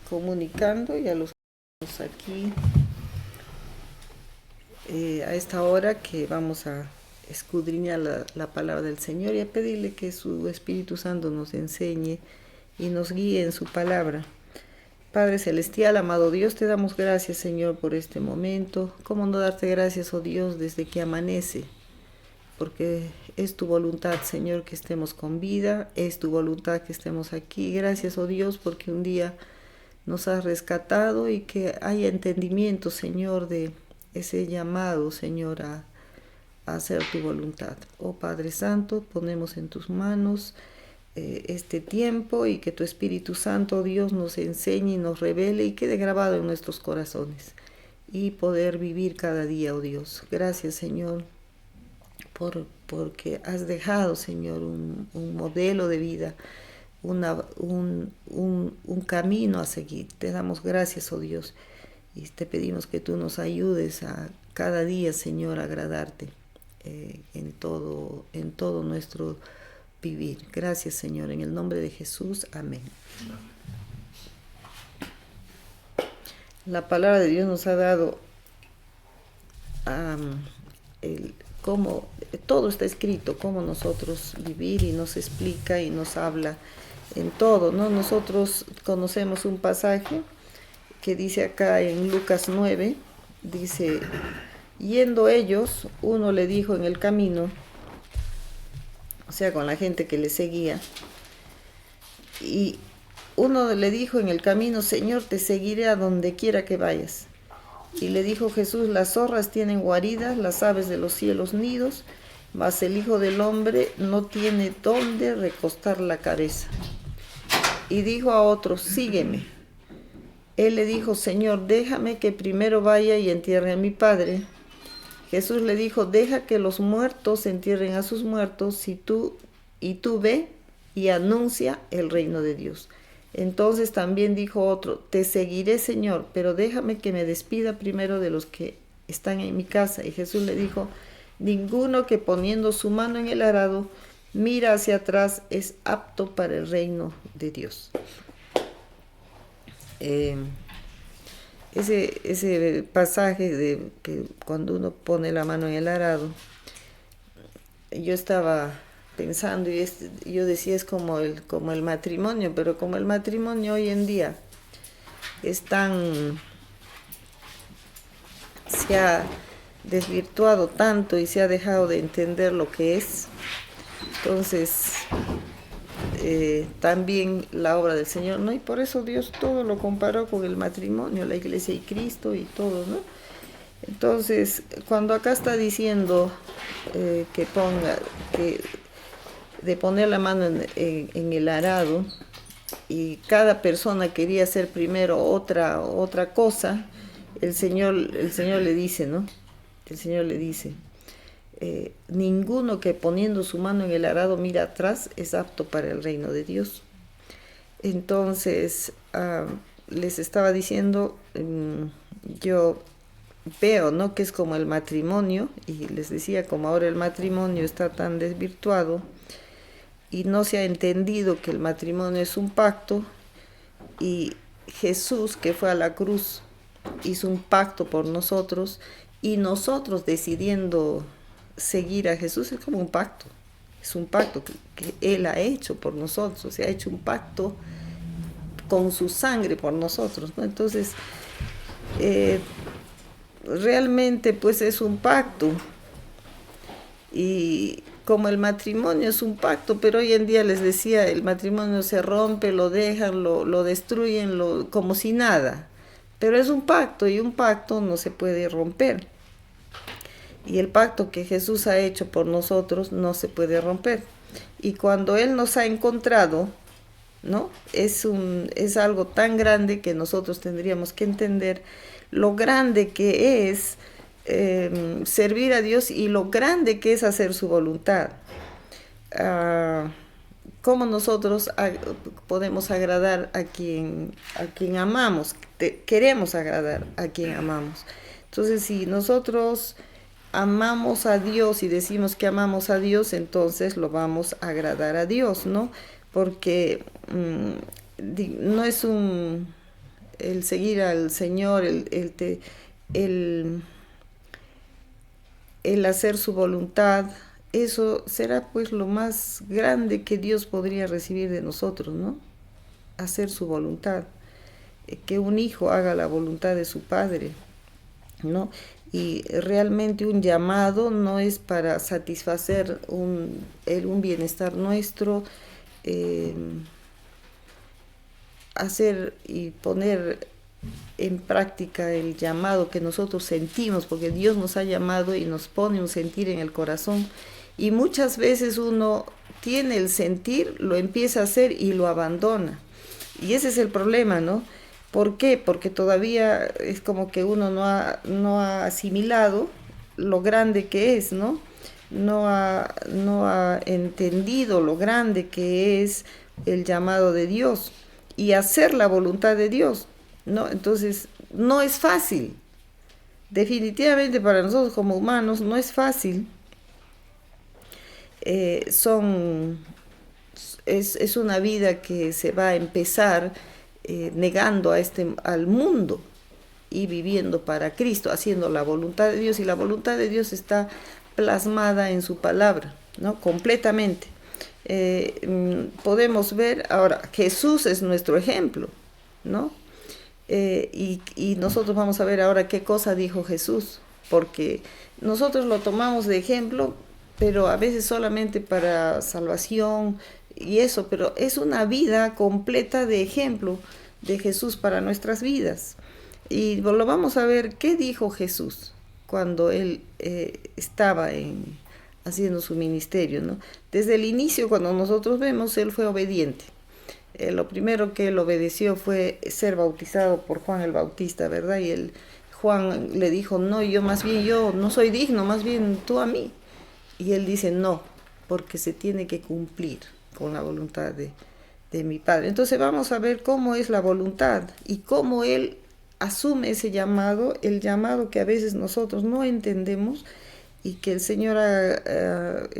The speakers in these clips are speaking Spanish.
comunicando y a los aquí a esta hora que vamos a escudriñar la palabra del Señor y a pedirle que su Espíritu Santo nos enseñe y nos guíe en su palabra. Padre Celestial, amado Dios, te damos gracias, Señor, por este momento. ¿Cómo no darte gracias, oh Dios, desde que amanece? Porque es tu voluntad, Señor, que estemos con vida, es tu voluntad que estemos aquí. Gracias, oh Dios, porque un día nos has rescatado y que haya entendimiento, Señor, de ese llamado, Señor, a hacer tu voluntad. Oh Padre Santo, ponemos en tus manos este tiempo y que tu Espíritu Santo, Dios, nos enseñe y nos revele y quede grabado en nuestros corazones y poder vivir cada día, oh Dios. Gracias, Señor, porque has dejado, Señor, un modelo de vida, un camino a seguir. Te damos gracias, oh Dios, y te pedimos que tú nos ayudes a cada día, Señor, a agradarte en todo nuestro vivir. Gracias, Señor, en el nombre de Jesús. Amén. La palabra de Dios nos ha dado cómo todo está escrito, cómo nosotros vivir, y nos explica y nos habla en todo, ¿no? Nosotros conocemos un pasaje que dice acá en Lucas 9, dice: yendo ellos, uno le dijo en el camino, o sea, con la gente que le seguía, y uno le dijo en el camino: Señor, te seguiré a donde quiera que vayas. Y le dijo Jesús: las zorras tienen guaridas, las aves de los cielos nidos, mas el Hijo del Hombre no tiene dónde recostar la cabeza. Y dijo a otro: sígueme. Él le dijo: Señor, déjame que primero vaya y entierre a mi padre. Jesús le dijo: deja que los muertos entierren a sus muertos, y tú ve y anuncia el reino de Dios. Entonces también dijo otro: te seguiré, Señor, pero déjame que me despida primero de los que están en mi casa. Y Jesús le dijo: ninguno que poniendo su mano en el arado mira hacia atrás es apto para el reino de Dios. Ese pasaje de que cuando uno pone la mano en el arado, yo estaba pensando y yo decía, es como el matrimonio, pero como el matrimonio hoy en día se ha desvirtuado tanto y se ha dejado de entender lo que es, entonces también la obra del Señor, ¿no? Y por eso Dios todo lo comparó con el matrimonio, la iglesia y Cristo y todo, ¿no? Entonces, cuando acá está diciendo de poner la mano en el arado, y cada persona quería hacer primero otra cosa, el Señor le dice, ¿no? El Señor le dice: ninguno que poniendo su mano en el arado mira atrás es apto para el reino de Dios. Entonces, les estaba diciendo, yo veo, ¿no?, que es como el matrimonio, y les decía, como ahora el matrimonio está tan desvirtuado y no se ha entendido que el matrimonio es un pacto, y Jesús, que fue a la cruz, hizo un pacto por nosotros, y nosotros decidiendo seguir a Jesús es como un pacto. Es un pacto que Él ha hecho por nosotros, se ha hecho un pacto con su sangre por nosotros, ¿no? Entonces, realmente pues es un pacto, y como el matrimonio es un pacto, pero hoy en día, les decía, el matrimonio se rompe, lo dejan, lo destruyen, como si nada, pero es un pacto, y un pacto no se puede romper, y el pacto que Jesús ha hecho por nosotros no se puede romper. Y cuando Él nos ha encontrado, ¿no?, es algo tan grande que nosotros tendríamos que entender lo grande que es servir a Dios, y lo grande que es hacer su voluntad. Cómo nosotros podemos agradar a quien amamos, queremos agradar a quien amamos. Entonces, si nosotros amamos a Dios y decimos que amamos a Dios, entonces lo vamos a agradar a Dios, ¿no? Porque no es el seguir al Señor, el, el hacer su voluntad, eso será pues lo más grande que Dios podría recibir de nosotros, ¿no? Hacer su voluntad, que un hijo haga la voluntad de su padre, ¿no? Y realmente un llamado no es para satisfacer un bienestar nuestro, eh, hacer y poner en práctica el llamado que nosotros sentimos, porque Dios nos ha llamado y nos pone un sentir en el corazón, y muchas veces uno tiene el sentir, lo empieza a hacer y lo abandona, y ese es el problema, ¿no? ¿Por qué? Porque todavía es como que uno no ha asimilado lo grande que es, ¿no? No ha entendido lo grande que es el llamado de Dios y hacer la voluntad de Dios, ¿no? Entonces, no es fácil. Definitivamente para nosotros como humanos no es fácil. Eh, son, es una vida que se va a empezar negando al mundo y viviendo para Cristo, haciendo la voluntad de Dios, y la voluntad de Dios está plasmada en su palabra, ¿no? Completamente. Podemos ver ahora, Jesús es nuestro ejemplo, ¿no? Y nosotros vamos a ver ahora qué cosa dijo Jesús, porque nosotros lo tomamos de ejemplo, pero a veces solamente para salvación y eso, pero es una vida completa de ejemplo de Jesús para nuestras vidas. Y lo vamos a ver qué dijo Jesús cuando él estaba haciendo su ministerio, ¿no? Desde el inicio, cuando nosotros vemos, él fue obediente. Lo primero que él obedeció fue ser bautizado por Juan el Bautista, ¿verdad? Y Juan le dijo, no, yo no soy digno, más bien tú a mí. Y él dice, no, porque se tiene que cumplir con la voluntad de mi Padre. Entonces vamos a ver cómo es la voluntad y cómo él asume ese llamado, el llamado que a veces nosotros no entendemos, y que el Señor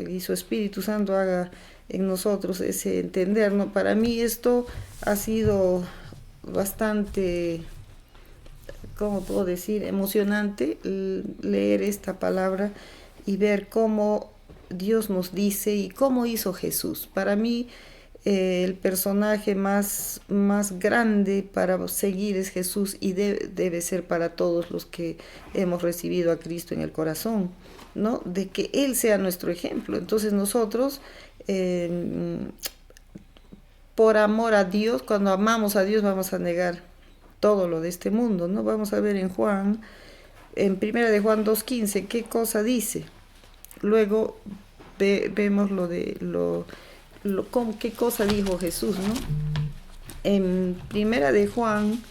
y su Espíritu Santo haga en nosotros ese entender, ¿no? Para mí esto ha sido bastante, ¿cómo puedo decir?, emocionante leer esta palabra y ver cómo Dios nos dice y cómo hizo Jesús. Para mí el personaje más grande para seguir es Jesús, y debe ser para todos los que hemos recibido a Cristo en el corazón, ¿no? De que Él sea nuestro ejemplo. Entonces nosotros, por amor a Dios, cuando amamos a Dios, vamos a negar todo lo de este mundo, ¿no? Vamos a ver en primera de Juan 2:15, qué cosa dice. Luego vemos qué cosa dijo Jesús, ¿no? En primera de Juan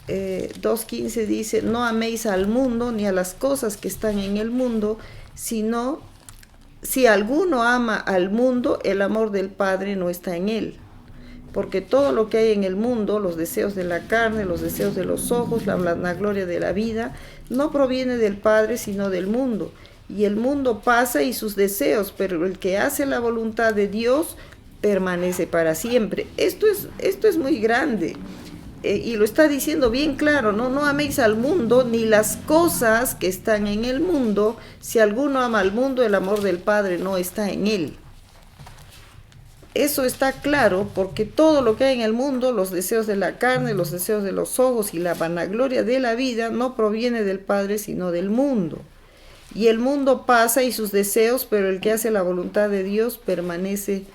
2:15 dice, no améis al mundo ni a las cosas que están en el mundo, sino si alguno ama al mundo, el amor del Padre no está en él. Porque todo lo que hay en el mundo, los deseos de la carne, los deseos de los ojos, la vanagloria de la vida, no proviene del Padre, sino del mundo. Y el mundo pasa y sus deseos, pero el que hace la voluntad de Dios permanece para siempre. Esto es muy grande. Y lo está diciendo bien claro, ¿no? No améis al mundo ni las cosas que están en el mundo. Si alguno ama al mundo, el amor del Padre no está en él. Eso está claro, porque todo lo que hay en el mundo, los deseos de la carne, los deseos de los ojos y la vanagloria de la vida, no proviene del Padre, sino del mundo. Y el mundo pasa y sus deseos, pero el que hace la voluntad de Dios permanece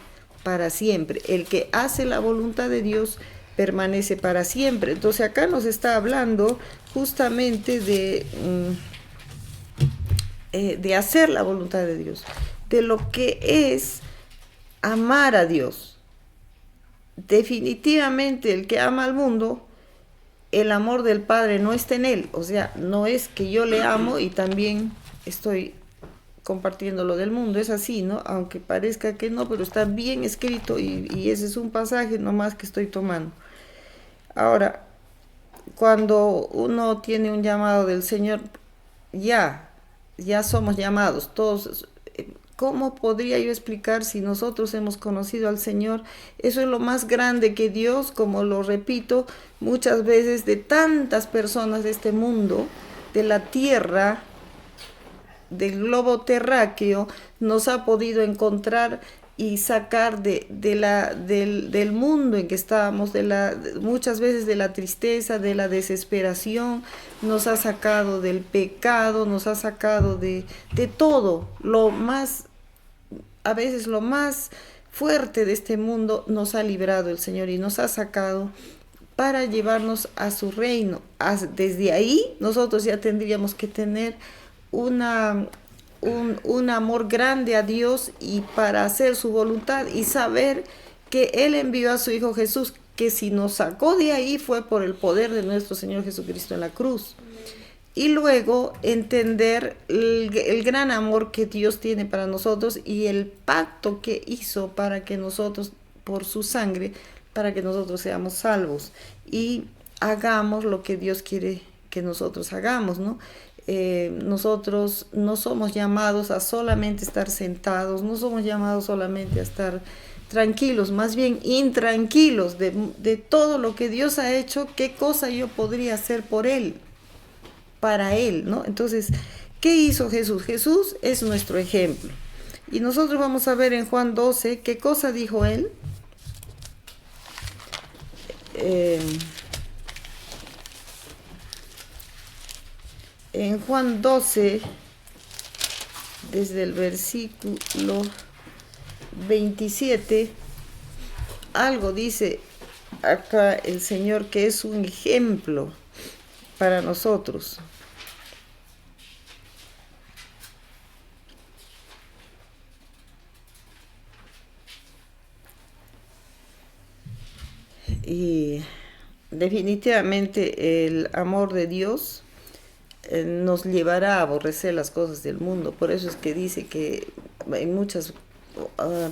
para siempre. El que hace la voluntad de Dios permanece para siempre. Entonces acá nos está hablando justamente de hacer la voluntad de Dios, de lo que es amar a Dios. Definitivamente el que ama al mundo, el amor del Padre no está en él. O sea, no es que yo le amo y también estoy compartiendo lo del mundo, es así, ¿no? Aunque parezca que no, pero está bien escrito, y ese es un pasaje nomás que estoy tomando. Ahora, cuando uno tiene un llamado del Señor, ya somos llamados, todos ¿Cómo podría yo explicar si nosotros hemos conocido al Señor? Eso es lo más grande que Dios, como lo repito muchas veces, de tantas personas de este mundo, de la tierra, del globo terráqueo, nos ha podido encontrar y sacar del mundo en que estábamos, muchas veces de la tristeza, de la desesperación, nos ha sacado del pecado, nos ha sacado de todo, a veces lo más fuerte de este mundo nos ha librado el Señor y nos ha sacado para llevarnos a su reino. Desde ahí nosotros ya tendríamos que tener una, un amor grande a Dios y para hacer su voluntad y saber que Él envió a su Hijo Jesús, que si nos sacó de ahí fue por el poder de nuestro Señor Jesucristo en la cruz. Y luego entender el gran amor que Dios tiene para nosotros y el pacto que hizo para que nosotros, por su sangre, para que nosotros seamos salvos y hagamos lo que Dios quiere que nosotros hagamos, ¿no? Nosotros no somos llamados a solamente estar sentados, no somos llamados solamente a estar tranquilos, más bien intranquilos de todo lo que Dios ha hecho, qué cosa yo podría hacer por Él, para Él, ¿no? Entonces, ¿qué hizo Jesús? Jesús es nuestro ejemplo. Y nosotros vamos a ver en Juan 12 qué cosa dijo Él. En Juan 12, desde el versículo 27, algo dice acá el Señor que es un ejemplo para nosotros. Y definitivamente el amor de Dios nos llevará a aborrecer las cosas del mundo. Por eso es que dice que en muchas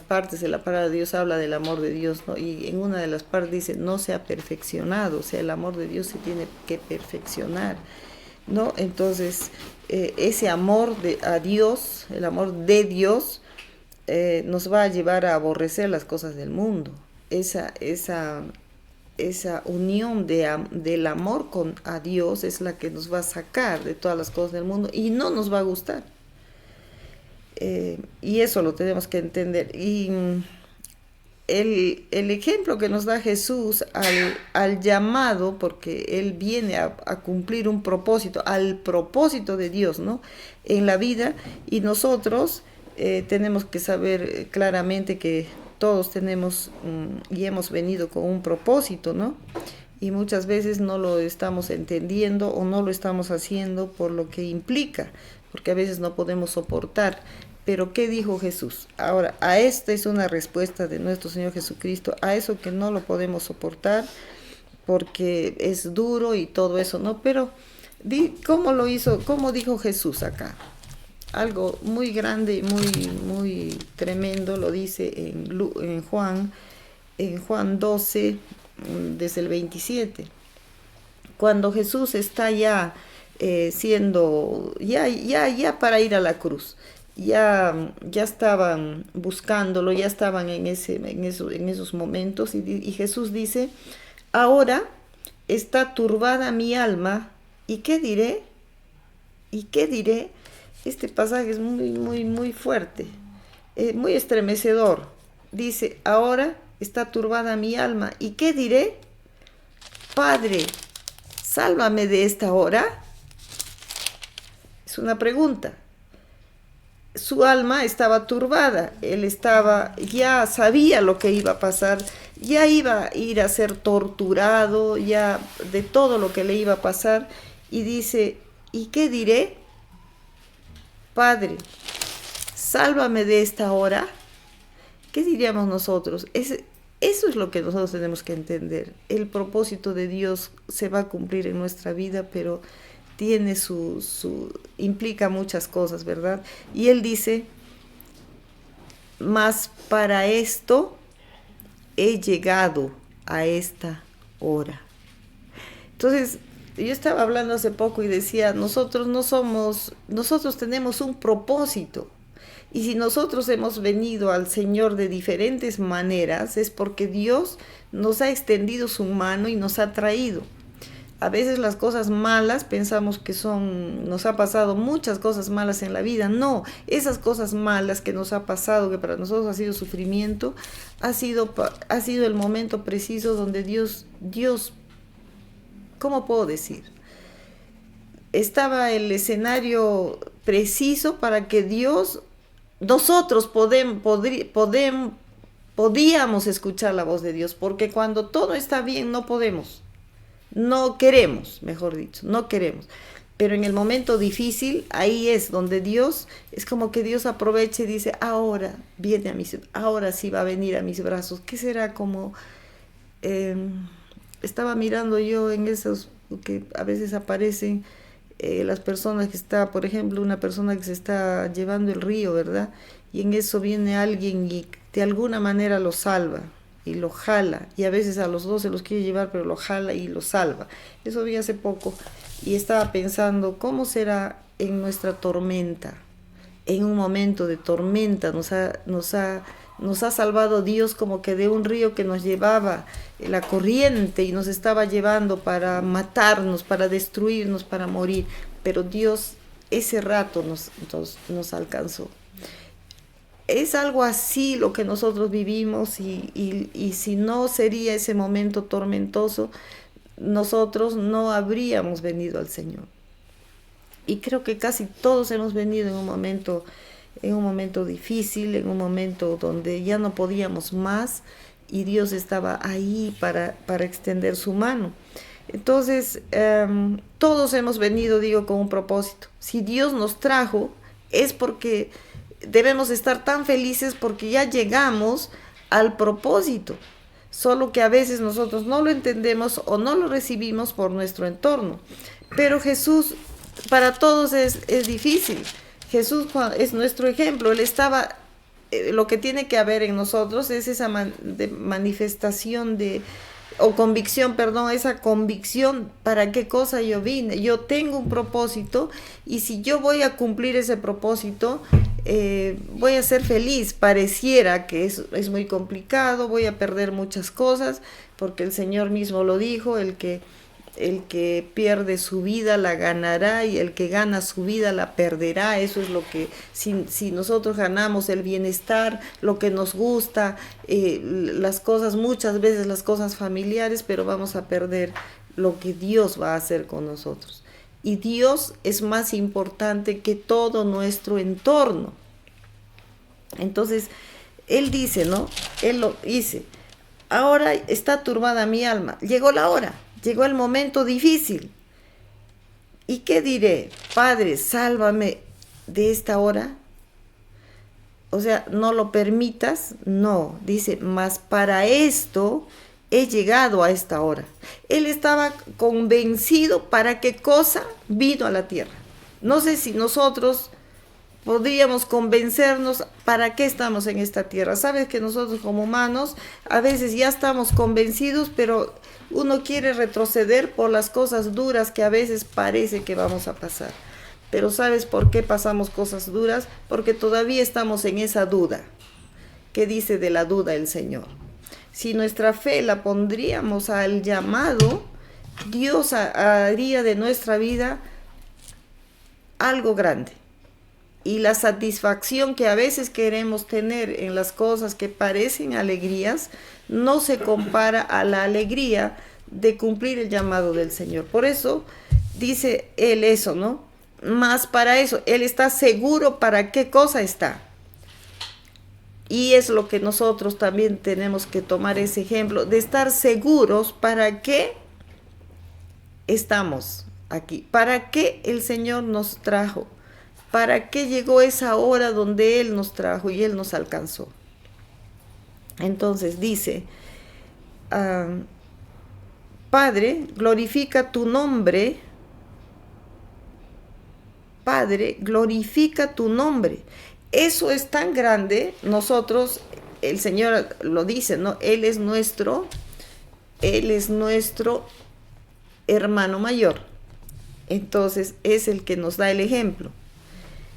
partes de la palabra de Dios habla del amor de Dios, ¿no? Y en una de las partes dice no se ha perfeccionado, o sea, el amor de Dios se tiene que perfeccionar, ¿no? Entonces ese amor a Dios, el amor de Dios, nos va a llevar a aborrecer las cosas del mundo. Esa unión del amor a Dios es la que nos va a sacar de todas las cosas del mundo y no nos va a gustar. Y eso lo tenemos que entender. Y el ejemplo que nos da Jesús al llamado, porque Él viene a cumplir un propósito, al propósito de Dios, ¿no? En la vida, y nosotros tenemos que saber claramente que todos tenemos y hemos venido con un propósito, ¿no? Y muchas veces no lo estamos entendiendo o no lo estamos haciendo por lo que implica, porque a veces no podemos soportar. Pero ¿qué dijo Jesús? Ahora, a esta es una respuesta de nuestro Señor Jesucristo, a eso que no lo podemos soportar porque es duro y todo eso, ¿no? Pero ¿cómo lo hizo? ¿Cómo dijo Jesús acá? Algo muy grande y muy tremendo lo dice en Juan 12, desde el 27. Cuando Jesús está ya siendo, ya para ir a la cruz, ya estaban buscándolo, ya estaban en esos momentos, y Jesús dice, ahora está turbada mi alma, ¿y qué diré? ¿Y qué diré? Este pasaje es muy fuerte, muy estremecedor. Dice, ahora está turbada mi alma. ¿Y qué diré? Padre, sálvame de esta hora. Es una pregunta. Su alma estaba turbada. Él ya sabía lo que iba a pasar. Ya iba a ir a ser torturado, ya de todo lo que le iba a pasar. Y dice, ¿y qué diré? Padre, sálvame de esta hora. ¿Qué diríamos nosotros? Eso es lo que nosotros tenemos que entender. El propósito de Dios se va a cumplir en nuestra vida, pero tiene implica muchas cosas, ¿verdad? Y Él dice, mas para esto he llegado a esta hora. Entonces, yo estaba hablando hace poco y decía, nosotros tenemos un propósito Y si nosotros hemos venido al Señor de diferentes maneras, es porque Dios nos ha extendido su mano y nos ha traído. A veces las cosas malas pensamos que nos ha pasado muchas cosas malas en la vida. No, esas cosas malas que nos ha pasado, que para nosotros ha sido sufrimiento, ha sido el momento preciso donde Dios, ¿cómo puedo decir? Estaba el escenario preciso para que nosotros podíamos escuchar la voz de Dios, porque cuando todo está bien no podemos. No queremos, mejor dicho, no queremos. Pero en el momento difícil, ahí es donde es como que Dios aprovecha y dice, ahora sí va a venir a mis brazos. ¿Qué será como? Estaba mirando yo en esos que a veces aparecen las personas por ejemplo, una persona que se está llevando el río, ¿verdad? Y en eso viene alguien y de alguna manera lo salva y lo jala, y a veces a los dos se los quiere llevar, pero lo jala y lo salva. Eso vi hace poco y estaba pensando, ¿cómo será en nuestra tormenta? En un momento de tormenta nos ha salvado Dios, como que de un río que nos llevaba la corriente y nos estaba llevando para matarnos, para destruirnos, para morir. Pero Dios ese rato nos alcanzó. Es algo así lo que nosotros vivimos y si no sería ese momento tormentoso, nosotros no habríamos venido al Señor. Y creo que casi todos hemos venido en un momento difícil, en un momento donde ya no podíamos más y Dios estaba ahí para extender su mano. Entonces, todos hemos venido, digo, con un propósito. Si Dios nos trajo, es porque debemos estar tan felices porque ya llegamos al propósito. Solo que a veces nosotros no lo entendemos o no lo recibimos por nuestro entorno. Pero Jesús, para todos es difícil. Jesús es nuestro ejemplo. Él estaba, lo que tiene que haber en nosotros es esa manifestación esa convicción, ¿para qué cosa yo vine? Yo tengo un propósito y si yo voy a cumplir ese propósito, voy a ser feliz. Pareciera que es muy complicado, voy a perder muchas cosas, porque el Señor mismo lo dijo, el que pierde su vida la ganará y el que gana su vida la perderá. Eso es lo que, si nosotros ganamos el bienestar, lo que nos gusta, las cosas, muchas veces las cosas familiares, pero vamos a perder lo que Dios va a hacer con nosotros. Y Dios es más importante que todo nuestro entorno. Entonces, Él dice, ¿no? Él lo dice, ahora está turbada mi alma, llegó la hora. Llegó el momento difícil. ¿Y qué diré? Padre, sálvame de esta hora. O sea, no lo permitas. No, dice, mas para esto he llegado a esta hora. Él estaba convencido para qué cosa vino a la tierra. No sé si nosotros podríamos convencernos para qué estamos en esta tierra. Sabes que nosotros como humanos a veces ya estamos convencidos, pero uno quiere retroceder por las cosas duras que a veces parece que vamos a pasar. Pero ¿sabes por qué pasamos cosas duras? Porque todavía estamos en esa duda. ¿Qué dice de la duda el Señor? Si nuestra fe la pondríamos al llamado, Dios haría de nuestra vida algo grande. Y la satisfacción que a veces queremos tener en las cosas que parecen alegrías no se compara a la alegría de cumplir el llamado del Señor. Por eso dice Él eso, ¿no? Más para eso, Él está seguro para qué cosa está. Y es lo que nosotros también tenemos que tomar ese ejemplo, de estar seguros para qué estamos aquí, para qué el Señor nos trajo. ¿Para qué llegó esa hora donde Él nos trajo y Él nos alcanzó? Entonces dice, Padre, glorifica tu nombre. Padre, glorifica tu nombre. Eso es tan grande. Nosotros, el Señor lo dice, ¿no? Él es nuestro hermano mayor. Entonces es el que nos da el ejemplo.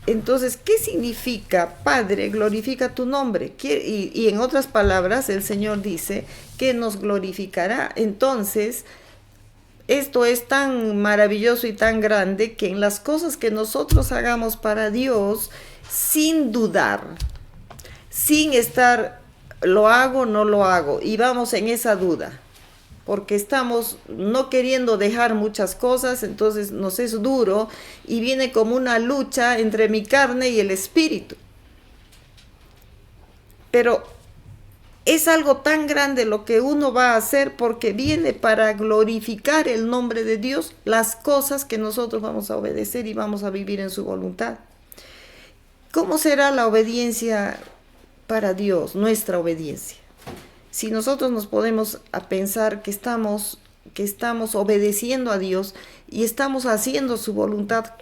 Entonces, ¿qué significa? Padre, glorifica tu nombre. Y en otras palabras, el Señor dice que nos glorificará. Entonces, esto es tan maravilloso y tan grande que en las cosas que nosotros hagamos para Dios, sin dudar, sin estar, lo hago, no lo hago, y vamos en esa duda, porque estamos no queriendo dejar muchas cosas, entonces nos es duro y viene como una lucha entre mi carne y el espíritu. Pero es algo tan grande lo que uno va a hacer porque viene para glorificar el nombre de Dios, las cosas que nosotros vamos a obedecer y vamos a vivir en su voluntad. ¿Cómo será la obediencia para Dios, nuestra obediencia? Si nosotros nos podemos a pensar que estamos obedeciendo a Dios y estamos haciendo su voluntad,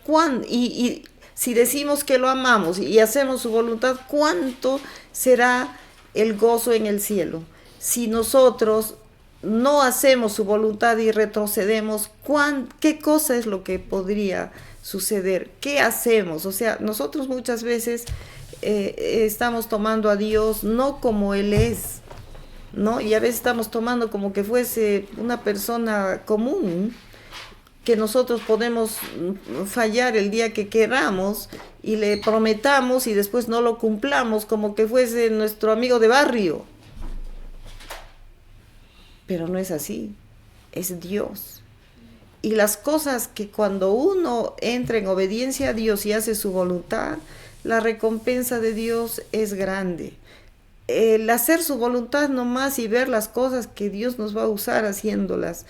y si decimos que lo amamos y hacemos su voluntad, ¿cuánto será el gozo en el cielo? Si nosotros no hacemos su voluntad y retrocedemos, ¿qué cosa es lo que podría suceder? ¿Qué hacemos? O sea, nosotros muchas veces estamos tomando a Dios no como Él es, ¿no? Y a veces estamos tomando como que fuese una persona común, que nosotros podemos fallar el día que queramos y le prometamos y después no lo cumplamos como que fuese nuestro amigo de barrio. Pero no es así, es Dios. Y las cosas que cuando uno entra en obediencia a Dios y hace su voluntad, la recompensa de Dios es grande. El hacer su voluntad nomás y ver las cosas que Dios nos va a usar haciéndolas,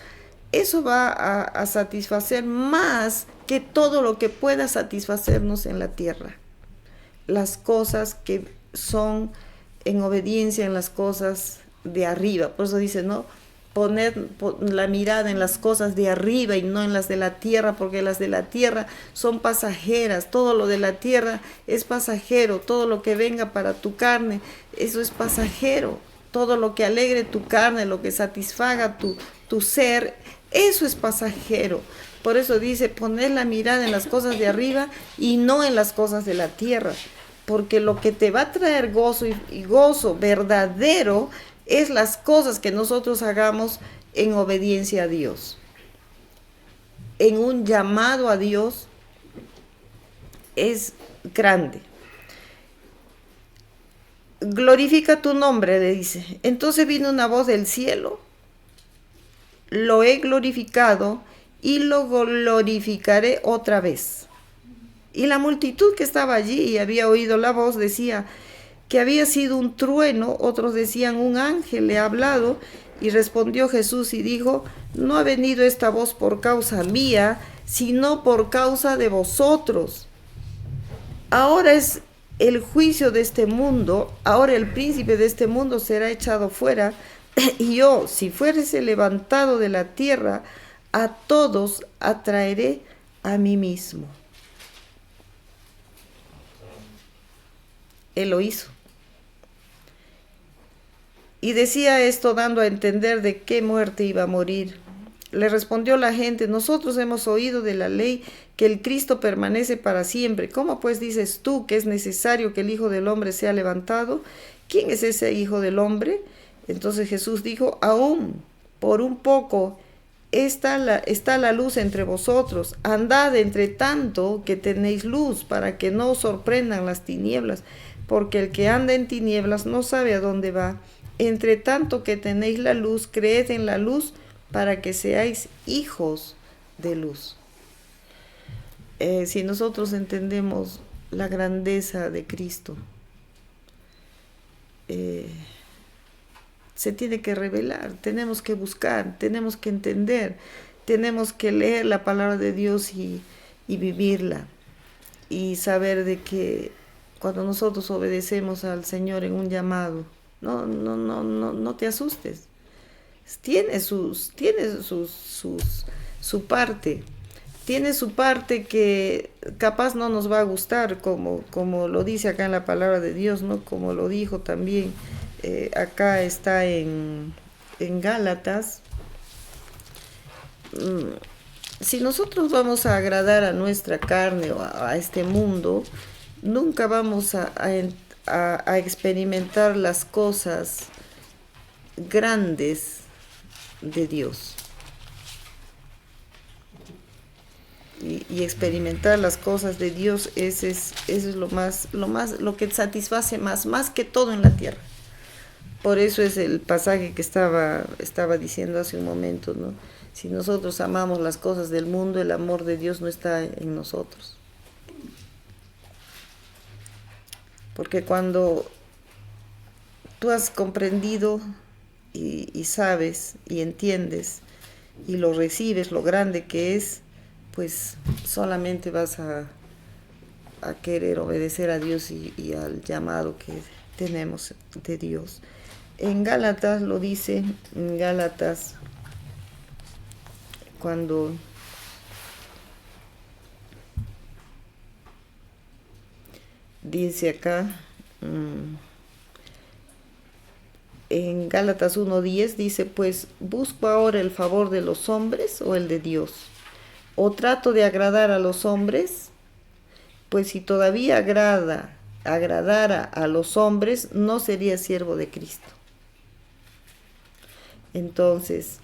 eso va a satisfacer más que todo lo que pueda satisfacernos en la tierra. Las cosas que son en obediencia en las cosas de arriba. Por eso dice, ¿no? Poner la mirada en las cosas de arriba y no en las de la tierra, porque las de la tierra son pasajeras. Todo lo de la tierra es pasajero. Todo lo que venga para tu carne, eso es pasajero. Todo lo que alegre tu carne, lo que satisfaga tu ser, eso es pasajero. Por eso dice, poner la mirada en las cosas de arriba y no en las cosas de la tierra. Porque lo que te va a traer gozo y gozo verdadero es las cosas que nosotros hagamos en obediencia a Dios. En un llamado a Dios es grande. Glorifica tu nombre, le dice. Entonces vino una voz del cielo. Lo he glorificado y lo glorificaré otra vez. Y la multitud que estaba allí y había oído la voz decía que había sido un trueno, otros decían un ángel le ha hablado, y respondió Jesús y dijo, no ha venido esta voz por causa mía, sino por causa de vosotros. Ahora es el juicio de este mundo, ahora el príncipe de este mundo será echado fuera, y yo, si fuese levantado de la tierra, a todos atraeré a mí mismo. Él lo hizo. Y decía esto dando a entender de qué muerte iba a morir. Le respondió la gente, nosotros hemos oído de la ley que el Cristo permanece para siempre. ¿Cómo pues dices tú que es necesario que el Hijo del Hombre sea levantado? ¿Quién es ese Hijo del Hombre? Entonces Jesús dijo, aún por un poco está la luz entre vosotros. Andad entre tanto que tenéis luz, para que no os sorprendan las tinieblas, porque el que anda en tinieblas no sabe a dónde va. Entre tanto que tenéis la luz, creed en la luz, para que seáis hijos de luz. Si nosotros entendemos la grandeza de Cristo, se tiene que revelar, tenemos que buscar, tenemos que entender, tenemos que leer la palabra de Dios y vivirla, y saber de que cuando nosotros obedecemos al Señor en un llamado, no te asustes. Tiene su parte. Tiene su parte que capaz no nos va a gustar, como lo dice acá en la palabra de Dios, ¿no? Como lo dijo también, acá está en Gálatas. Si nosotros vamos a agradar a nuestra carne o a este mundo, nunca vamos a experimentar las cosas grandes de Dios. Y experimentar las cosas de Dios, eso es lo que satisface más que todo en la tierra. Por eso es el pasaje que estaba diciendo hace un momento, ¿no? Si nosotros amamos las cosas del mundo, el amor de Dios no está en nosotros. Porque cuando tú has comprendido y sabes y entiendes y lo recibes, lo grande que es, pues solamente vas a querer obedecer a Dios y al llamado que tenemos de Dios. En Gálatas lo dice, en Gálatas, cuando dice acá, en Gálatas 1:10 dice, pues, ¿busco ahora el favor de los hombres o el de Dios? ¿O trato de agradar a los hombres? Pues si todavía agradara a los hombres, no sería siervo de Cristo. Entonces,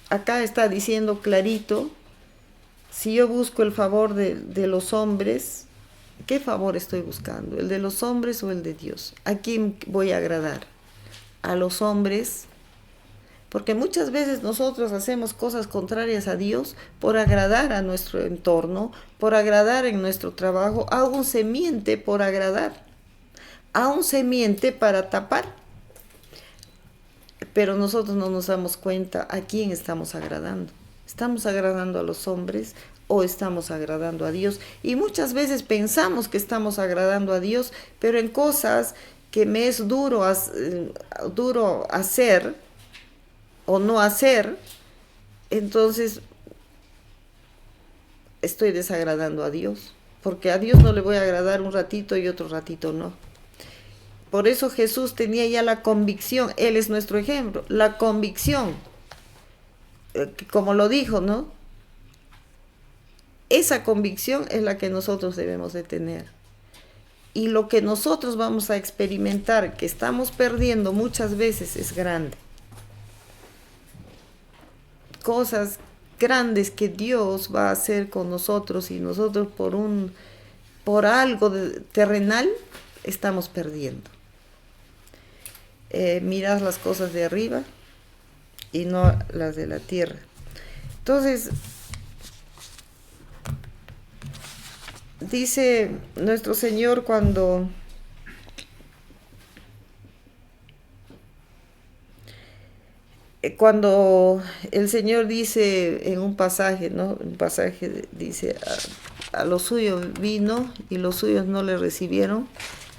acá está diciendo clarito, si yo busco el favor de los hombres, ¿qué favor estoy buscando? ¿El de los hombres o el de Dios? ¿A quién voy a agradar? ¿A los hombres? Porque muchas veces nosotros hacemos cosas contrarias a Dios por agradar a nuestro entorno, por agradar en nuestro trabajo, aún se miente por agradar, aún se miente para tapar. Pero nosotros no nos damos cuenta a quién estamos agradando. ¿Estamos agradando a los hombres o estamos agradando a Dios? Y muchas veces pensamos que estamos agradando a Dios, pero en cosas que me es duro hacer o no hacer, entonces estoy desagradando a Dios, porque a Dios no le voy a agradar un ratito y otro ratito no. Por eso Jesús tenía ya la convicción, Él es nuestro ejemplo, la convicción, como lo dijo, ¿no? Esa convicción es la que nosotros debemos de tener. Y lo que nosotros vamos a experimentar, que estamos perdiendo muchas veces, es grande. Cosas grandes que Dios va a hacer con nosotros y nosotros por algo terrenal estamos perdiendo. Mirad las cosas de arriba y no las de la tierra. Entonces, dice nuestro Señor cuando el Señor dice en un pasaje, ¿no? Un pasaje dice, a lo suyo vino y los suyos no le recibieron.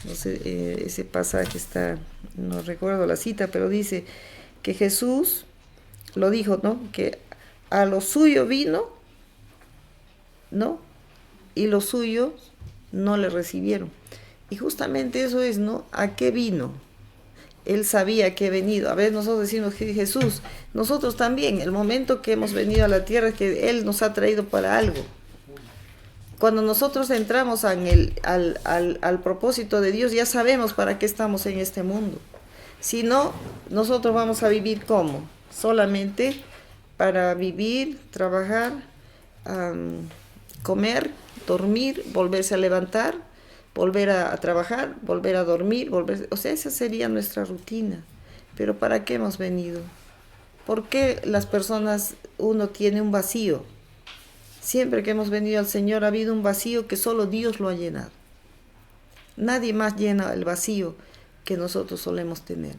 No sé, ese pasaje está, no recuerdo la cita, pero dice que Jesús lo dijo, ¿no? Que a lo suyo vino, ¿no? Y los suyos no le recibieron. Y justamente eso es, ¿no? ¿A qué vino? Él sabía que he venido. A veces nosotros decimos que Jesús, nosotros también, el momento que hemos venido a la tierra es que Él nos ha traído para algo. Cuando nosotros entramos al propósito de Dios, ya sabemos para qué estamos en este mundo. Si no, nosotros vamos a vivir ¿cómo? Solamente para vivir, trabajar, comer, dormir, volverse a levantar, volver a trabajar, volver a dormir, o sea, esa sería nuestra rutina. Pero ¿para qué hemos venido? ¿Por qué las personas, uno tiene un vacío? Siempre que hemos venido al Señor ha habido un vacío que solo Dios lo ha llenado. Nadie más llena el vacío que nosotros solemos tener.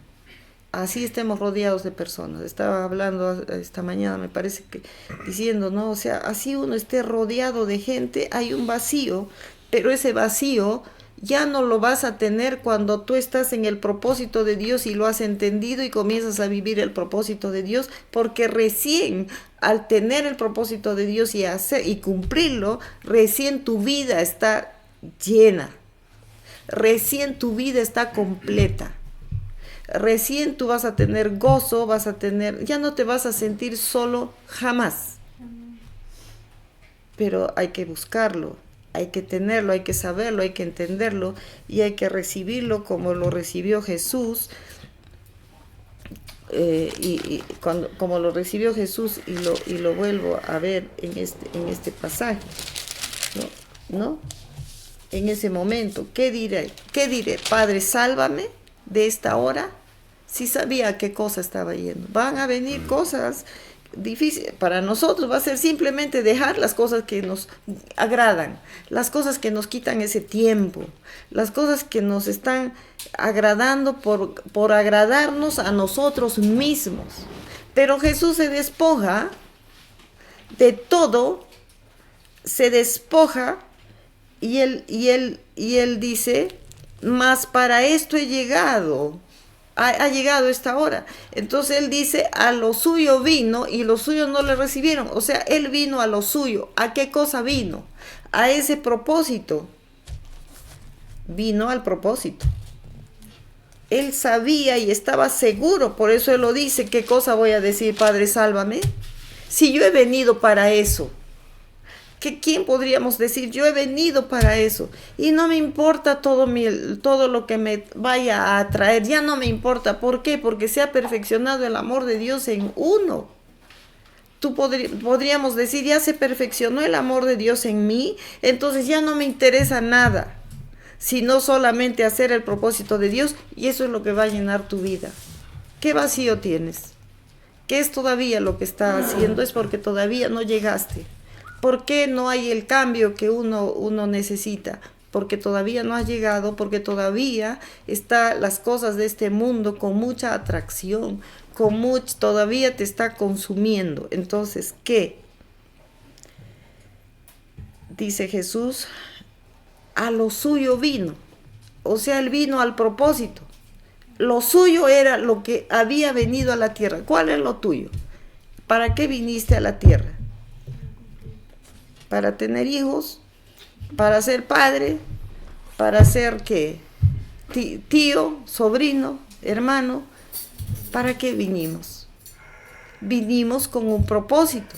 Así estemos rodeados de personas. Estaba hablando esta mañana, me parece que diciendo, ¿no? O sea, así uno esté rodeado de gente, hay un vacío, pero ese vacío ya no lo vas a tener cuando tú estás en el propósito de Dios y lo has entendido y comienzas a vivir el propósito de Dios, porque recién al tener el propósito de Dios y hacer y cumplirlo, recién tu vida está llena, recién tu vida está completa, recién tú vas a tener gozo, ya no te vas a sentir solo jamás. pero hay que buscarlo, hay que tenerlo, hay que saberlo, hay que entenderlo y hay que recibirlo como lo recibió Jesús. Como lo recibió Jesús y lo vuelvo a ver en este pasaje, ¿no? En ese momento, ¿qué diré? Padre, sálvame de esta hora. Si sabía a qué cosa estaba yendo. Van a venir cosas difíciles. Para nosotros va a ser simplemente dejar las cosas que nos agradan, las cosas que nos quitan ese tiempo, las cosas que nos están agradando por agradarnos a nosotros mismos. Pero Jesús se despoja de todo, se despoja y él dice, mas para esto he llegado. Ha llegado esta hora. Entonces él dice, a lo suyo vino y los suyos no le recibieron. O sea, él vino a lo suyo. ¿A qué cosa vino? A ese propósito. Vino al propósito. Él sabía y estaba seguro, por eso él lo dice, ¿qué cosa voy a decir, Padre, sálvame? Si yo he venido para eso. ¿Quién podríamos decir? Yo he venido para eso y no me importa todo lo que me vaya a atraer, ya no me importa. ¿Por qué? Porque se ha perfeccionado el amor de Dios en uno. Podríamos decir, ya se perfeccionó el amor de Dios en mí, entonces ya no me interesa nada, sino solamente hacer el propósito de Dios, y eso es lo que va a llenar tu vida. ¿Qué vacío tienes? ¿Qué es todavía lo que está haciendo? Es porque todavía no llegaste. ¿Por qué no hay el cambio que uno necesita? Porque todavía no has llegado, porque todavía están las cosas de este mundo con mucha atracción, todavía te está consumiendo. Entonces, ¿qué? Dice Jesús, a lo suyo vino. O sea, él vino al propósito. Lo suyo era lo que había venido a la tierra. ¿Cuál es lo tuyo? ¿Para qué viniste a la tierra? Para tener hijos, para ser padre, para ser ¿qué? Tío, sobrino, hermano. ¿Para qué vinimos? Vinimos con un propósito.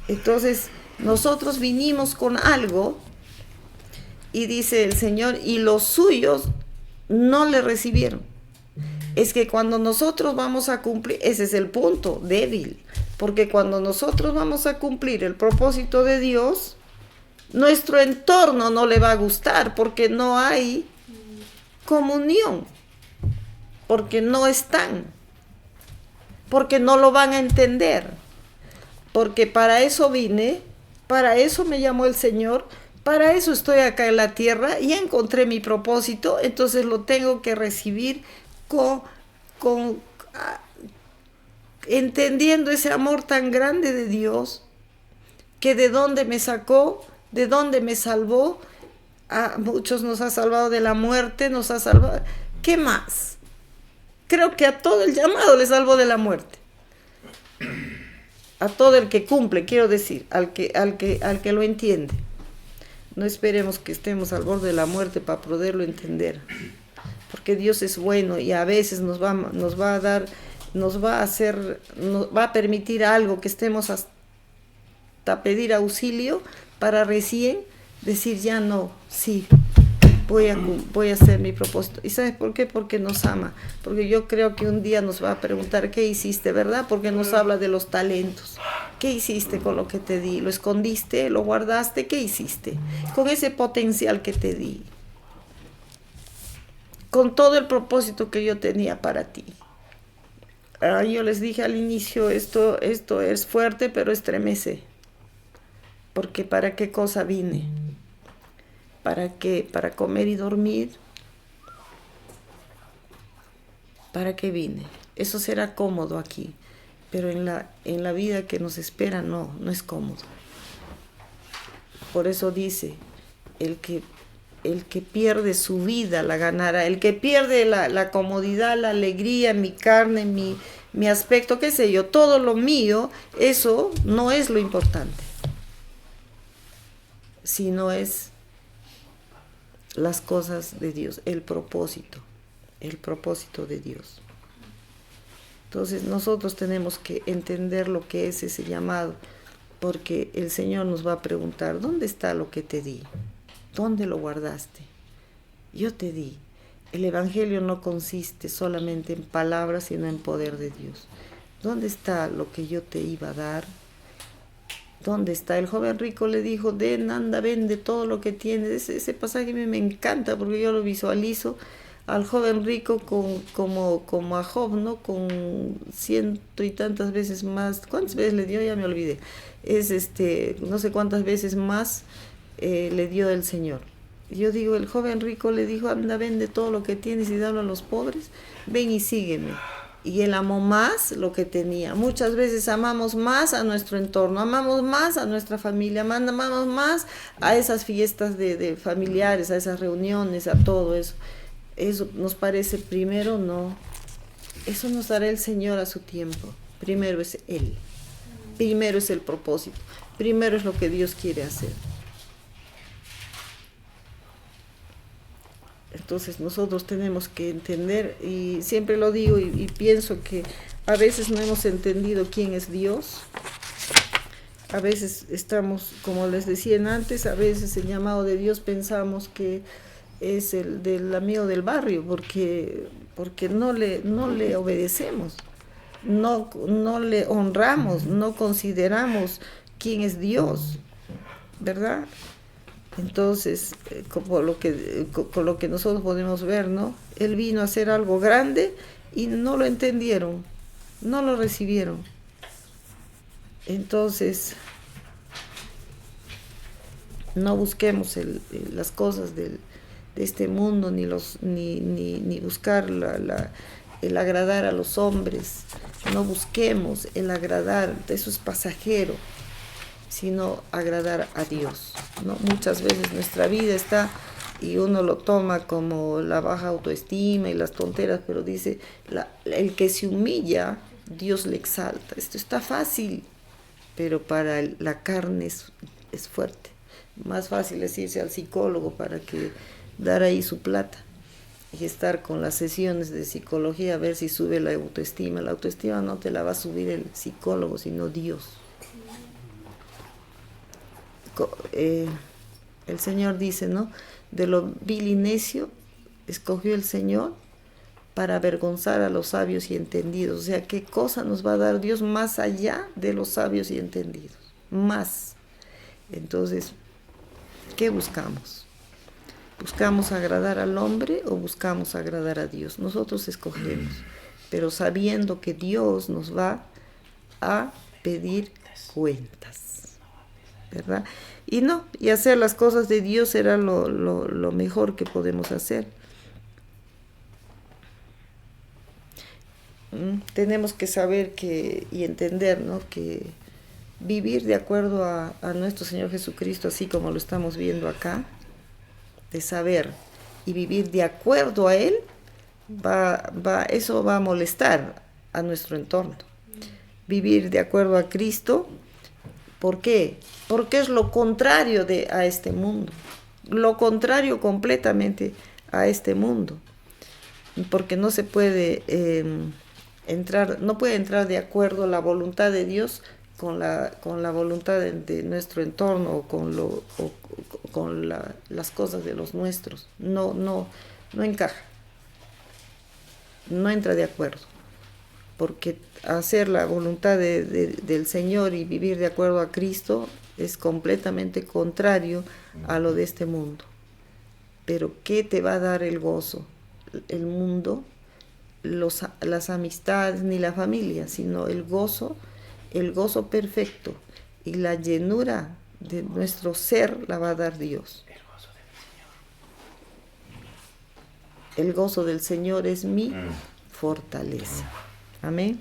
Entonces, nosotros vinimos con algo y dice el Señor, y los suyos no le recibieron. Es que cuando nosotros vamos a cumplir, ese es el punto débil, porque cuando nosotros vamos a cumplir el propósito de Dios, nuestro entorno no le va a gustar, porque no hay comunión, porque no están, porque no lo van a entender, porque para eso vine, para eso me llamó el Señor, para eso estoy acá en la tierra, y encontré mi propósito, entonces lo tengo que recibir entendiendo ese amor tan grande de Dios, que de dónde me sacó, de dónde me salvó. A muchos nos ha salvado de la muerte, nos ha salvado. ¿Qué más? Creo que a todo el llamado le salvó de la muerte. A todo el que cumple, quiero decir, al que lo entiende. No esperemos que estemos al borde de la muerte para poderlo entender. Porque Dios es bueno y a veces nos va a permitir algo, que estemos hasta pedir auxilio para recién decir ya no, sí, voy a hacer mi propósito. ¿Y sabes por qué? Porque nos ama. Porque yo creo que un día nos va a preguntar qué hiciste, ¿verdad? Porque nos habla de los talentos. ¿Qué hiciste con lo que te di? ¿Lo escondiste? ¿Lo guardaste? ¿Qué hiciste con ese potencial que te di? Con todo el propósito que yo tenía para ti. Yo les dije al inicio, esto es fuerte, pero estremece. Porque ¿para qué cosa vine? ¿Para qué? ¿Para comer y dormir? ¿Para qué vine? Eso será cómodo aquí, pero en la vida que nos espera no es cómodo. Por eso dice, el que pierde su vida la ganará. El que pierde la comodidad, la alegría, mi carne, mi aspecto, qué sé yo, todo lo mío, eso no es lo importante, sino es las cosas de Dios, el propósito de Dios. Entonces nosotros tenemos que entender lo que es ese llamado. porque el Señor nos va a preguntar, ¿dónde está lo que te di? ¿Dónde lo guardaste? Yo te di. El Evangelio no consiste solamente en palabras, sino en poder de Dios. ¿Dónde está lo que yo te iba a dar? ¿Dónde está? El joven rico le dijo, den, anda, vende todo lo que tienes. Ese pasaje a mí me encanta porque yo lo visualizo al joven rico como a Job, ¿no? Con ciento y tantas veces más. ¿Cuántas veces le dio? Ya me olvidé. No sé cuántas veces más le dio el Señor. Yo digo, el joven rico le dijo, anda, vende todo lo que tienes y dalo a los pobres. Ven y sígueme. Y él amó más lo que tenía. Muchas veces amamos más a nuestro entorno, amamos más a nuestra familia, amamos más a esas fiestas de familiares, a esas reuniones, a todo eso. Eso nos parece primero, no. Eso nos dará el Señor a su tiempo. Primero es Él. Primero es el propósito. Primero es lo que Dios quiere hacer. Entonces nosotros tenemos que entender, y siempre lo digo y pienso que a veces no hemos entendido quién es Dios. A veces estamos, como les decía antes, a veces el llamado de Dios pensamos que es el del amigo del barrio, porque no le obedecemos, no le honramos, no consideramos quién es Dios, ¿verdad? Entonces, con lo que nosotros podemos ver, ¿no? Él vino a hacer algo grande y no lo entendieron, no lo recibieron. Entonces, no busquemos las cosas de este mundo, ni buscar el agradar a los hombres. No busquemos el agradar, eso es pasajero, sino agradar a Dios, ¿no? Muchas veces nuestra vida está, y uno lo toma como la baja autoestima y las tonteras, pero dice, el que se humilla, Dios le exalta. Esto está fácil, pero para la carne es fuerte. Más fácil es irse al psicólogo para que dar ahí su plata y estar con las sesiones de psicología a ver si sube la autoestima. La autoestima no te la va a subir el psicólogo, sino Dios. El Señor dice, ¿no? De lo vil y necio escogió el Señor para avergonzar a los sabios y entendidos. O sea, ¿qué cosa nos va a dar Dios más allá de los sabios y entendidos? Más. Entonces, ¿qué buscamos? ¿Buscamos agradar al hombre o buscamos agradar a Dios? Nosotros escogemos, pero sabiendo que Dios nos va a pedir cuentas, ¿verdad? Y hacer las cosas de Dios será lo mejor que podemos hacer. Tenemos que saber y entender, ¿no? Que vivir de acuerdo a nuestro Señor Jesucristo, así como lo estamos viendo acá, de saber y vivir de acuerdo a Él, eso va a molestar a nuestro entorno. Vivir de acuerdo a Cristo, ¿por qué? Porque es lo contrario a este mundo, lo contrario completamente a este mundo, porque no se puede no puede entrar de acuerdo la voluntad de Dios con la voluntad de nuestro entorno o con las cosas de los nuestros. No encaja, no entra de acuerdo, porque hacer la voluntad del Señor y vivir de acuerdo a Cristo es completamente contrario a lo de este mundo. Pero ¿qué te va a dar el gozo? El mundo, las amistades ni la familia, sino el gozo perfecto y la llenura de nuestro ser la va a dar Dios. El gozo del Señor es mi fortaleza. Amén.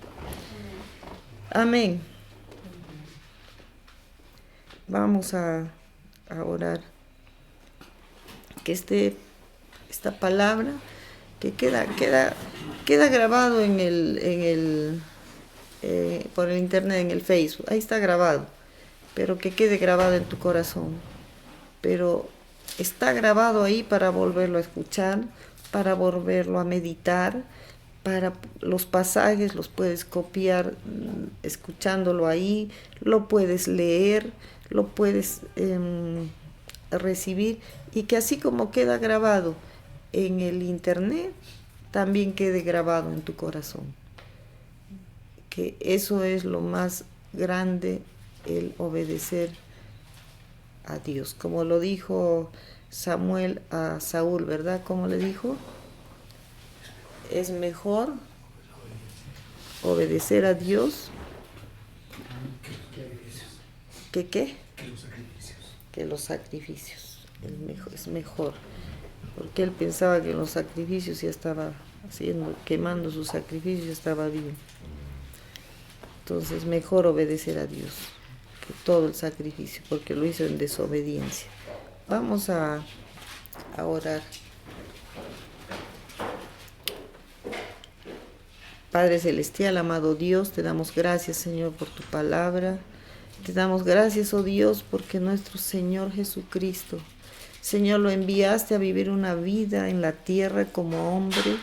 Amén. Vamos a orar. Que esta palabra que queda grabado por el internet, en el Facebook, ahí está grabado, pero que quede grabado en tu corazón. Pero está grabado ahí para volverlo a escuchar, para volverlo a meditar, para los pasajes los puedes copiar escuchándolo ahí, lo puedes leer, lo puedes recibir, y que así como queda grabado en el internet, también quede grabado en tu corazón. Que eso es lo más grande, el obedecer a Dios. Como lo dijo Samuel a Saúl, ¿verdad? ¿Cómo le dijo? Es mejor obedecer a Dios que ¿qué? Que los sacrificios. Es mejor. Porque él pensaba que los sacrificios ya estaba haciendo, quemando sus sacrificios, ya estaba bien. Entonces mejor obedecer a Dios que todo el sacrificio, porque lo hizo en desobediencia. Vamos a orar. Padre Celestial, amado Dios, te damos gracias, Señor, por tu palabra. Te damos gracias, oh Dios, porque nuestro Señor Jesucristo, Señor, lo enviaste a vivir una vida en la tierra como hombre,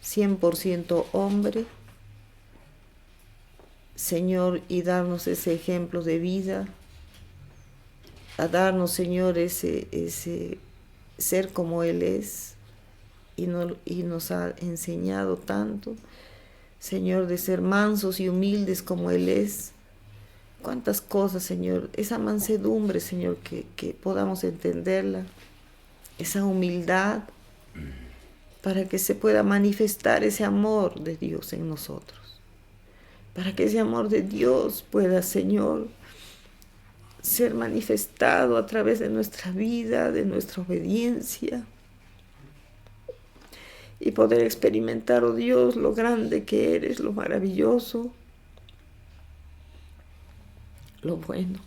100% hombre, Señor, y darnos ese ejemplo de vida, a darnos, Señor, ese ser como Él es, y nos ha enseñado tanto, Señor, de ser mansos y humildes como Él es. Cuántas cosas, Señor, esa mansedumbre, Señor, que podamos entenderla, esa humildad, para que se pueda manifestar ese amor de Dios en nosotros, para que ese amor de Dios pueda, Señor, ser manifestado a través de nuestra vida, de nuestra obediencia, y poder experimentar, oh Dios, lo grande que eres, lo maravilloso, lo bueno.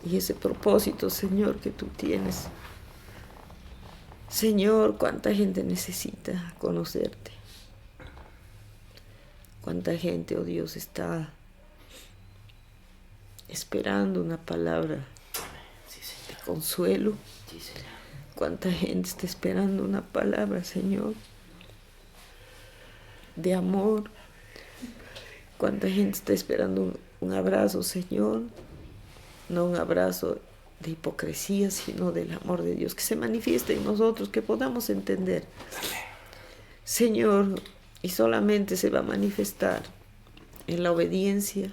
Y ese propósito, Señor, que tú tienes. Señor, cuánta gente necesita conocerte. Cuánta gente, oh Dios, está esperando una palabra de consuelo. Cuánta gente está esperando una palabra, Señor, de amor. Cuánta gente está esperando un abrazo, Señor. No un abrazo de hipocresía, sino del amor de Dios, que se manifieste en nosotros, que podamos entender, Señor, y solamente se va a manifestar en la obediencia,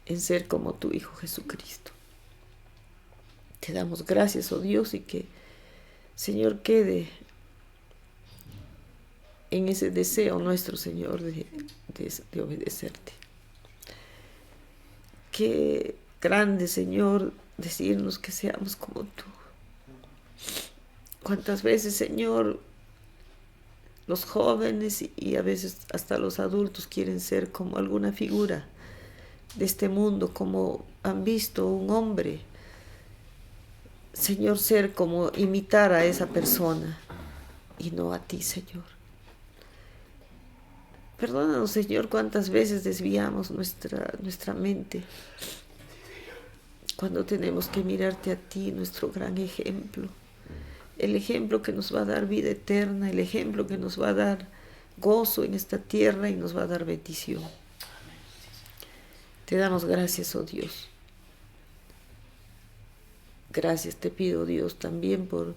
en ser como tu Hijo Jesucristo. Te damos gracias, oh Dios, y que, Señor, quede en ese deseo nuestro, Señor, de obedecerte. Qué grande, Señor, decirnos que seamos como tú. Cuántas veces, Señor, los jóvenes y a veces hasta los adultos quieren ser como alguna figura de este mundo, como han visto un hombre, Señor, ser como imitar a esa persona y no a ti, Señor. Perdónanos, Señor, cuántas veces desviamos nuestra mente cuando tenemos que mirarte a ti, nuestro gran ejemplo, el ejemplo que nos va a dar vida eterna, el ejemplo que nos va a dar gozo en esta tierra y nos va a dar bendición. Te damos gracias, oh Dios. Gracias te pido, Dios, también por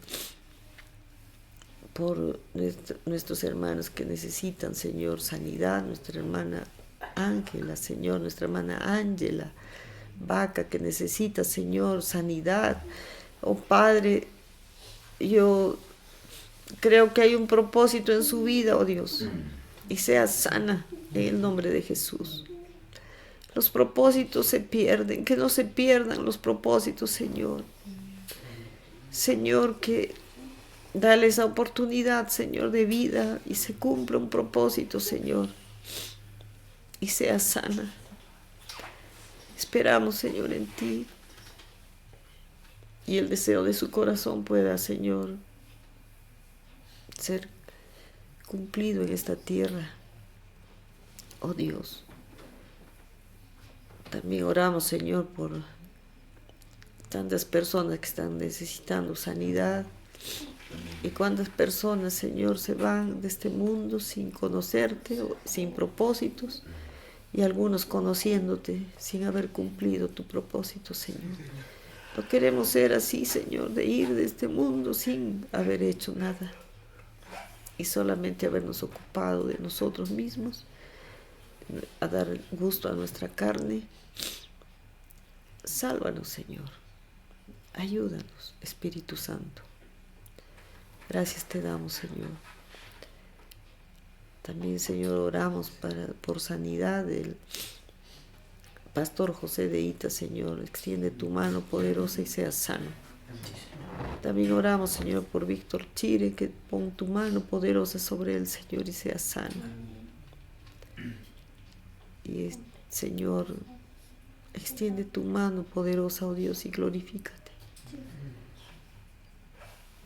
nuestros hermanos que necesitan, Señor, sanidad, nuestra hermana Ángela, Señor, nuestra hermana Ángela Vaca, que necesita, Señor, sanidad. Oh Padre, yo creo que hay un propósito en su vida, oh Dios, y sea sana en el nombre de Jesús. Los propósitos se pierden, que no se pierdan los propósitos, Señor. Señor, que dale esa oportunidad, Señor, de vida y se cumpla un propósito, Señor, y sea sana. Esperamos, Señor, en ti y el deseo de su corazón pueda, Señor, ser cumplido en esta tierra. Oh Dios, también oramos, Señor, por tantas personas que están necesitando sanidad. Y cuántas personas, Señor, se van de este mundo sin conocerte, sin propósitos, y algunos conociéndote sin haber cumplido tu propósito, Señor. No queremos ser así, Señor, de ir de este mundo sin haber hecho nada y solamente habernos ocupado de nosotros mismos, a dar gusto a nuestra carne. Sálvanos, Señor. Ayúdanos, Espíritu Santo. Gracias te damos, Señor. También, Señor, oramos por sanidad del pastor José de Ita, Señor. Extiende tu mano poderosa y sea sano. También oramos, Señor, por Víctor Chire, que pon tu mano poderosa sobre él, Señor, y sea sano. Y, Señor, extiende tu mano poderosa, oh Dios, y glorifícate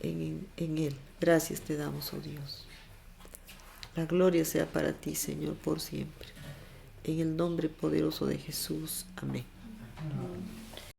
en él. Gracias te damos, oh Dios. La gloria sea para ti, Señor, por siempre. En el nombre poderoso de Jesús. Amén.